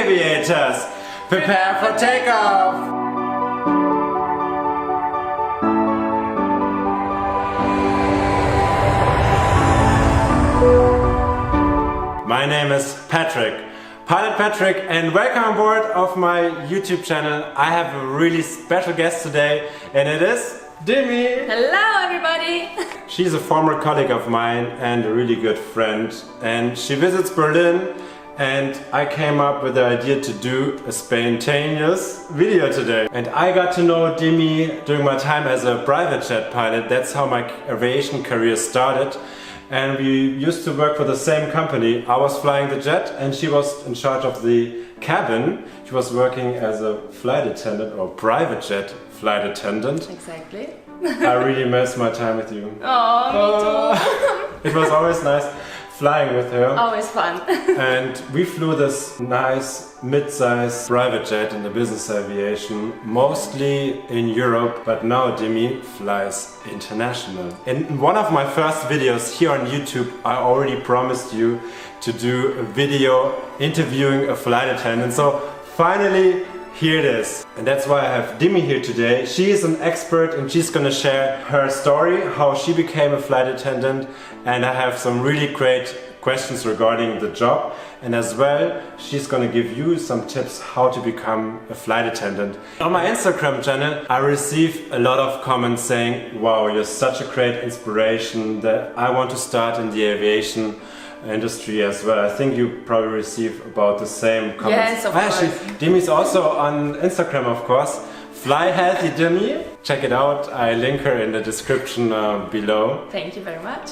aviators, prepare for takeoff! My name is Patrick, Pilot Patrick, and welcome on board of my YouTube channel. I have a really special guest today, and it is Dimi! Hello everybody! She's a former colleague of mine and a really good friend, and she visits Berlin, and I came up with the idea to do a spontaneous video today. And I got to know Dimi during my time as a private jet pilot. That's how my aviation career started. And we used to work for the same company. I was flying the jet and she was in charge of the cabin. She was working as a flight attendant or private jet flight attendant. Exactly. I really miss my time with you. Oh, me too. It was always nice flying with her. Always fun. And we flew this nice mid-size private jet in the business aviation, mostly in Europe, but now Dimi flies international. In one of my first videos here on YouTube, I already promised you to do a video interviewing a flight attendant. So finally, here it is. And that's why I have Dimi here today. She is an expert and she's gonna share her story, how she became a flight attendant, and I have some really great questions regarding the job. And as well, she's gonna give you some tips how to become a flight attendant. On my Instagram channel, I receive a lot of comments saying, wow, you're such a great inspiration, that I want to start in the aviation industry as well. I think you probably receive about the same comments. Yes, of course. Actually, Dimi's also on Instagram, of course. Fly Healthy Dimi. Check it out. I link her in the description below. Thank you very much.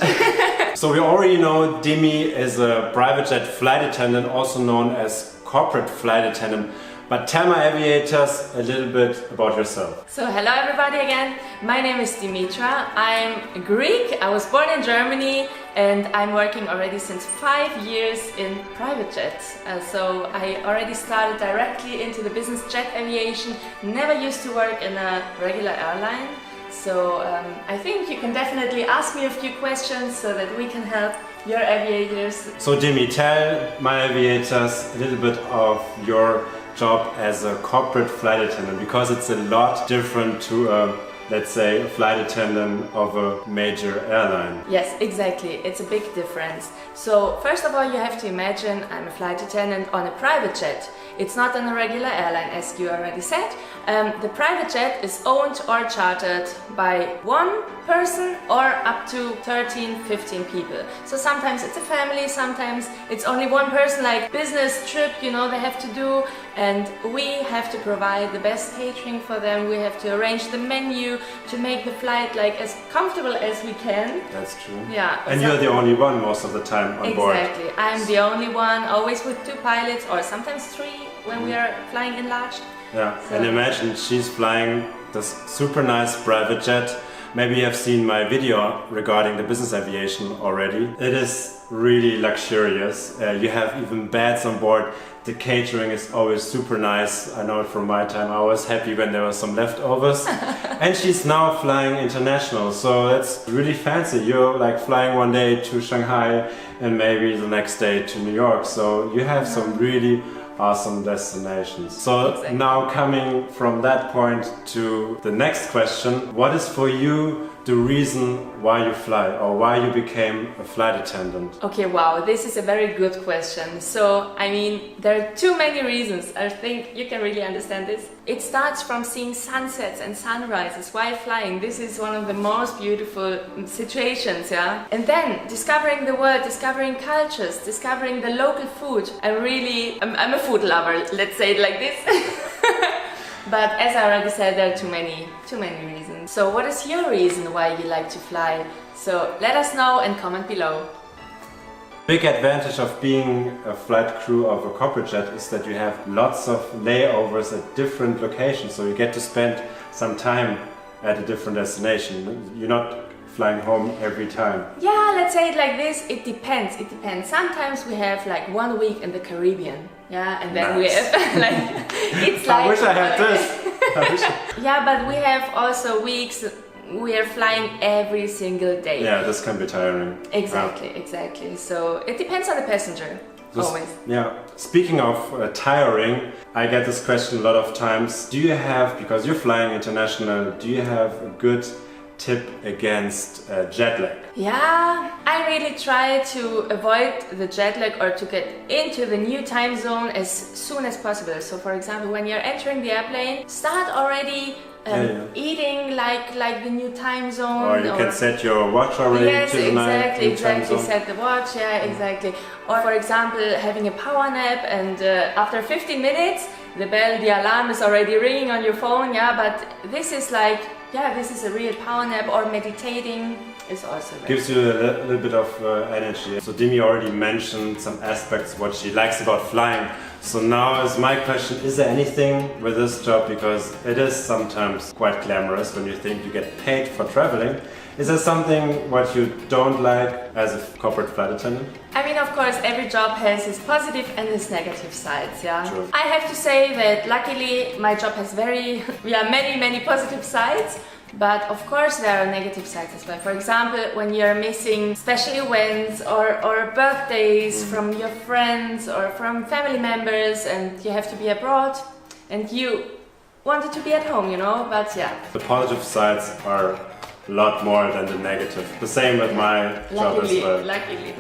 So we already know Dimi is a private jet flight attendant, also known as corporate flight attendant. But tell my aviators a little bit about yourself. So hello everybody again. My name is Dimitra. I'm Greek. I was born in Germany and I'm working already since 5 years in private jets. So I already started directly into the business jet aviation. Never used to work in a regular airline. So I think you can definitely ask me a few questions so that we can help your aviators. So Dimi, tell my aviators a little bit of your job as a corporate flight attendant, because it's a lot different to let's say a flight attendant of a major airline. Yes, exactly. It's a big difference. So first of all, you have to imagine I'm a flight attendant on a private jet. It's not on a regular airline, as you already said. The private jet is owned or chartered by one person or up to 13, 15 people. So sometimes it's a family, sometimes it's only one person, like business trip, you know, they have to do, and we have to provide the best catering for them. We have to arrange the menu to make the flight like as comfortable as we can. That's true. Yeah. And you're the only one most of the time on board. Exactly. I'm the only one, always with 2 pilots or sometimes 3 when we are flying enlarged. Yeah, So. and imagine she's flying this super nice private jet. Maybe you have seen my video regarding the business aviation already. It is really luxurious. You have even beds on board. The catering is always super nice. I know it from my time. I was happy when there was some leftovers. And she's now flying international, so that's really fancy. You're like flying one day to Shanghai and maybe the next day to New York. So you have some really awesome destinations. So Exactly. now coming from that point to the next question, what is for you the reason why you fly or why you became a flight attendant? Okay, wow, this is a very good question. So, I mean, there are too many reasons. I think you can really understand this. It starts from seeing sunsets and sunrises while flying. This is one of the most beautiful situations, yeah? And then discovering the world, discovering cultures, discovering the local food. I'm a food lover, let's say it like this. But as I already said, there are too many reasons. So what is your reason why you like to fly? So let us know and comment below. Big advantage of being a flight crew of a corporate jet is that you have lots of layovers at different locations, so you get to spend some time at a different destination. You're not flying home every time. Yeah, let's say it like this, it depends. Sometimes we have like 1 week in the Caribbean. Yeah, and then we have like, it's like... I wish I had this. Yeah, but we have also weeks we are flying every single day. Yeah, this can be tiring. Exactly. So it depends on the passenger. Always. Yeah. Speaking of tiring, I get this question a lot of times. Do you have, because you're flying international, do you have a good tip against jet lag? Yeah, I really try to avoid the jet lag or to get into the new time zone as soon as possible. So for example, when you're entering the airplane, start already eating like the new time zone. Or you can set your watch already to the exactly, new time zone. set the watch, exactly. Or for example, having a power nap and after 15 minutes, the alarm is already ringing on your phone, but this is like, this is a real power nap. Or meditating is also gives you a little bit of energy. So Dimi already mentioned some aspects what she likes about flying. So now is my question, is there anything with this job, because it is sometimes quite glamorous when you think you get paid for traveling, is there something what you don't like as a corporate flight attendant? I mean, of course, every job has its positive and its negative sides, True. I have to say that luckily my job has many positive sides. But of course there are negative sides as well. For example, when you're missing special events or birthdays from your friends or from family members and you have to be abroad and you wanted to be at home, but The positive sides are a lot more than the negative. The same with my job as well. Luckily.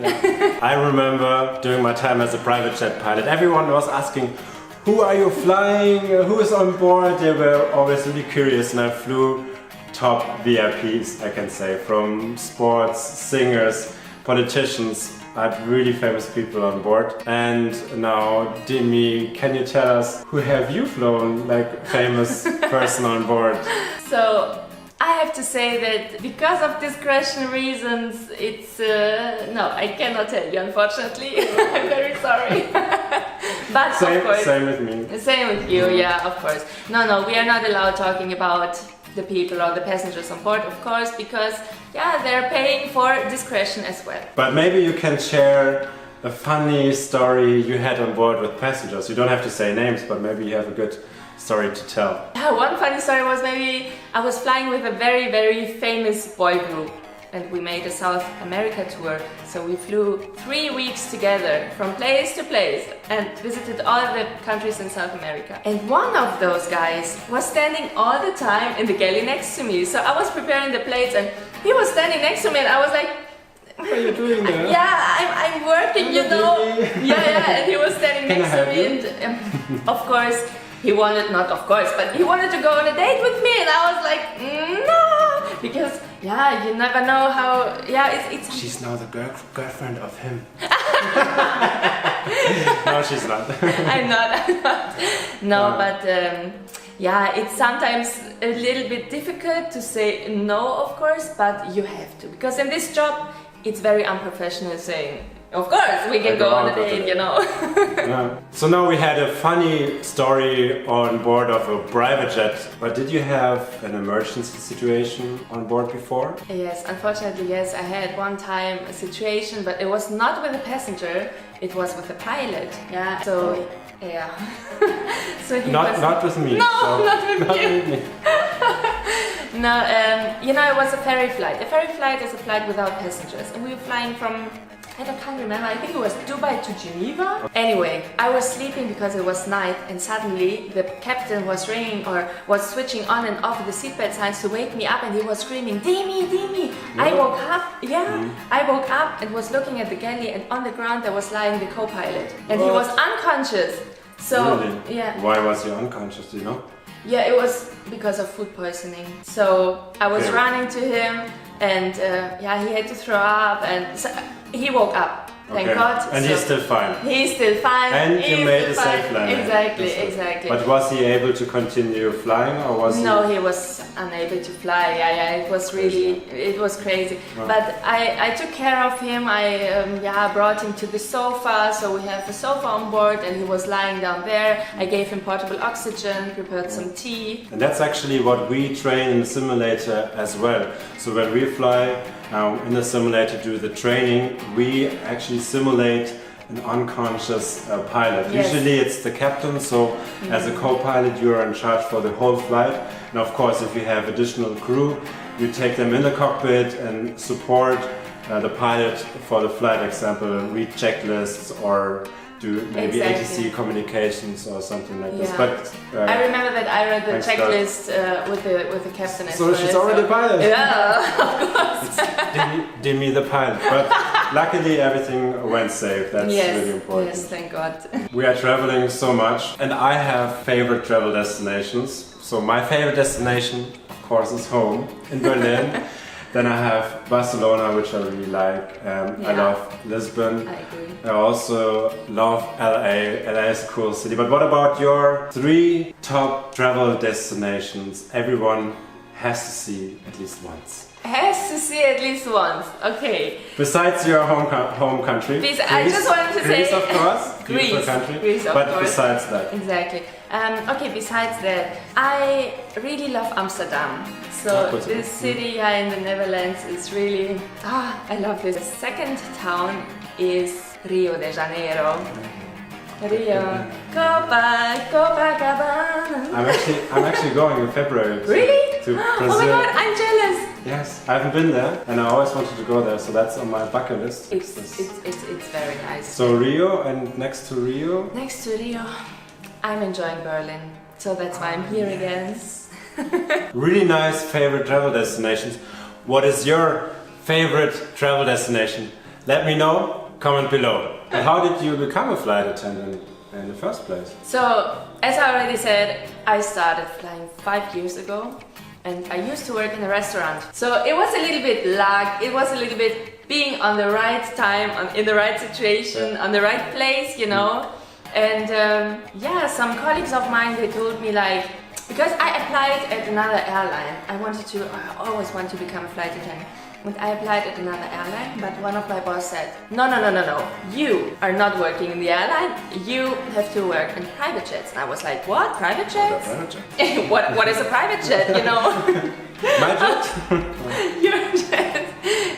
I remember during my time as a private jet pilot, everyone was asking, who are you flying? Who is on board? They were always really curious, and I flew top VIPs, I can say, from sports, singers, politicians. I had really famous people on board. And now, Dimi, can you tell us, who have you flown, like famous person on board? So I have to say that because of discretion reasons, it's no, I cannot tell you, unfortunately. I'm very sorry. But of course, same with me. Same with you, of course. No, we are not allowed talking about the people or the passengers on board, of course, because they're paying for discretion as well. But maybe you can share a funny story you had on board with passengers. You don't have to say names, but maybe you have a good story to tell. One funny story was maybe I was flying with a very famous boy group and we made a South America tour. So we flew 3 weeks together from place to place and visited all the countries in South America. And one of those guys was standing all the time in the galley next to me. So I was preparing the plates and he was standing next to me and I was like, what are you doing there? I'm working, and he was standing next to me and of course, he wanted to go on a date with me and I was like, no, because you never know how, it's... She's now the girlfriend of him. No, she's not. I'm not. No, but it's sometimes a little bit difficult to say no, of course, but you have to. Because in this job, it's very unprofessional saying, of course, we can go on a date, So now we had a funny story on board of a private jet, but did you have an emergency situation on board before? Yes, unfortunately, yes. I had one time a situation, but it was not with a passenger, it was with a pilot. So he not with me. No, not with you. No, it was a ferry flight. A ferry flight is a flight without passengers, and we were flying from, I can't remember, I think it was Dubai to Geneva. Anyway, I was sleeping because it was night and suddenly the captain was ringing or was switching on and off the seatbelt signs to wake me up and he was screaming, Dimi! Yeah. I woke up, I woke up and was looking at the galley and on the ground there was lying the co-pilot and he was unconscious. So, really? Why was he unconscious, do you know? Yeah, it was because of food poisoning. So I was running to him and he had to throw up and so he woke up. Thank God. And he's still fine. He's still fine. And you made a safe landing. Exactly. But was he able to continue flying or was No, he was unable to fly. It was really, it was crazy. Right. But I took care of him. I brought him to the sofa. So we have a sofa on board and he was lying down there. I gave him portable oxygen, prepared some tea. And that's actually what we train in the simulator as well. So when we fly in the simulator, do the training, we actually simulate an unconscious pilot. Yes. Usually it's the captain, so as a co-pilot you are in charge for the whole flight. And of course if you have additional crew, you take them in the cockpit and support the pilot for the flight, example, read checklists or do maybe Exactly. ATC communications or something like this. Yeah. But I remember that I read the thanks checklist with the captain as so well. she's already a pilot. Yeah, of course. Demi the pilot. But luckily everything went safe. That's really important. Yes, thank God. We are traveling so much, and I have favorite travel destinations. So my favorite destination, of course, is home in Berlin. Then I have Barcelona, which I really like. I love Lisbon. I agree. I also love LA. LA is a cool city. But what about your 3 top travel destinations everyone has to see at least once? Has to see at least once. Okay. Besides your home country. Greece, I just wanted to Greece, say of course. Beautiful Greece. country. Greece, of but course. Besides that. Exactly. Okay, besides that, I really love Amsterdam. So this city in the Netherlands is really, I love this. The second town is Rio de Janeiro. Rio, Copacabana. I'm actually going in February Really? to Brazil. Oh my God, I'm jealous. Yes, I haven't been there, and I always wanted to go there, so that's on my bucket list. It's very nice. So Rio, and next to Rio? Next to Rio, I'm enjoying Berlin, so that's why I'm here again. Really nice favorite travel destinations. What is your favorite travel destination? Let me know, comment below. And how did you become a flight attendant in the first place? So, as I already said, I started flying 5 years ago, and I used to work in a restaurant. So it was a little bit luck, it was a little bit being on the right time, in the right situation, on the right place, you know. And some colleagues of mine, they told me like, because I applied at another airline, I always want to become a flight attendant. And I applied at another airline, but one of my boss said, no, you are not working in the airline, you have to work in private jets. And I was like, what, private jets? Private jet. what is a private jet, you know? My jet? Your jet,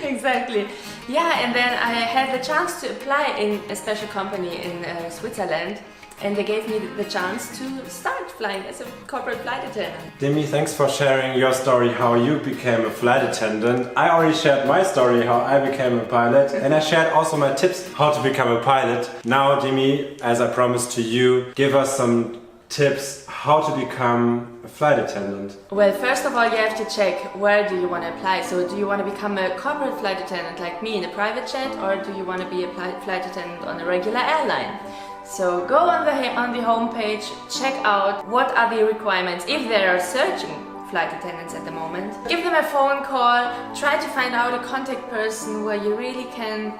exactly. Yeah, and then I had the chance to apply in a special company in Switzerland, and they gave me the chance to start flying as a corporate flight attendant. Demi, thanks for sharing your story how you became a flight attendant. I already shared my story how I became a pilot, and I shared also my tips how to become a pilot. Now, Demi, as I promised to you, give us some tips how to become a flight attendant. Well, first of all, you have to check where do you want to apply. So do you want to become a corporate flight attendant like me in a private jet, or do you want to be a flight attendant on a regular airline? So go on the homepage, check out what are the requirements if they are searching flight attendants at the moment. Give them a phone call, try to find out a contact person where you really can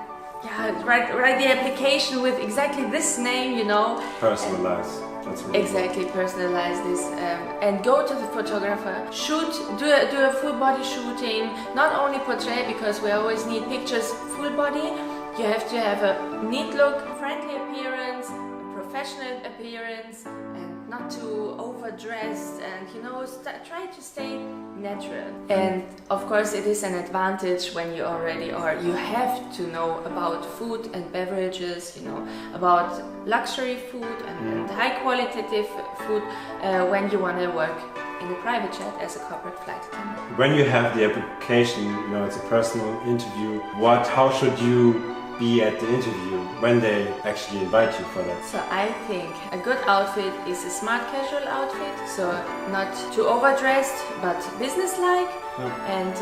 write the application with exactly this name, you know. Personalize. That's really exactly, personalize this, and go to the photographer. Shoot, do a full body shooting, not only portrait, because we always need pictures full body. You have to have a neat look, friendly appearance, professional appearance, and not too overdressed, and you know, try to stay natural. And of course it is an advantage when you you have to know about food and beverages, you know, about luxury food and high qualitative food when you want to work in a private jet as a corporate flight attendant. When you have the application, you know, it's a personal interview. How should you be at the interview when they actually invite you for that? So I think a good outfit is a smart casual outfit, so not too overdressed but businesslike, and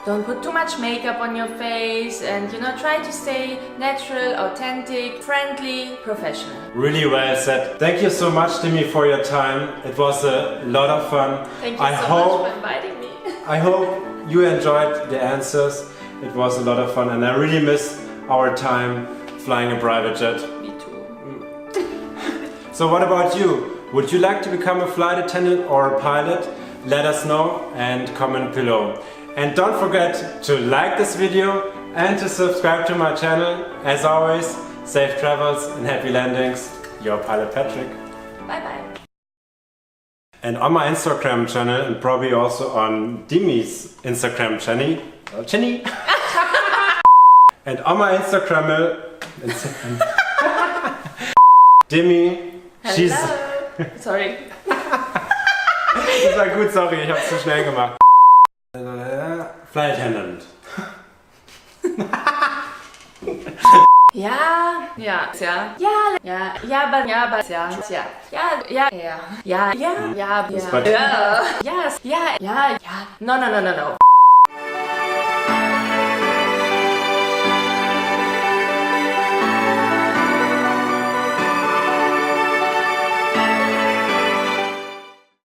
don't put too much makeup on your face, and you know, try to stay natural, authentic, friendly, professional. Really well said. Thank you so much, Demi, for your time. It was a lot of fun. Thank you so much for inviting me. I hope you enjoyed the answers. It was a lot of fun, and I really miss our time flying a private jet. Me too. So what about you? Would you like to become a flight attendant or a pilot? Let us know and comment below. And don't forget to like this video and to subscribe to my channel. As always, safe travels and happy landings. Your pilot Patrick. Bye bye. And on my Instagram channel, and probably also on Demi's Instagram channel, and on my Instagram, Demi, she's... Sorry. Das war gut, sorry, ich hab's zu schnell gemacht. Flight attendant. Ja, ja, ja, ja, ja, ja, but ja, ja, ja, ja, ja, ja, ja, ja, but yes, yeah, yeah, yeah. No.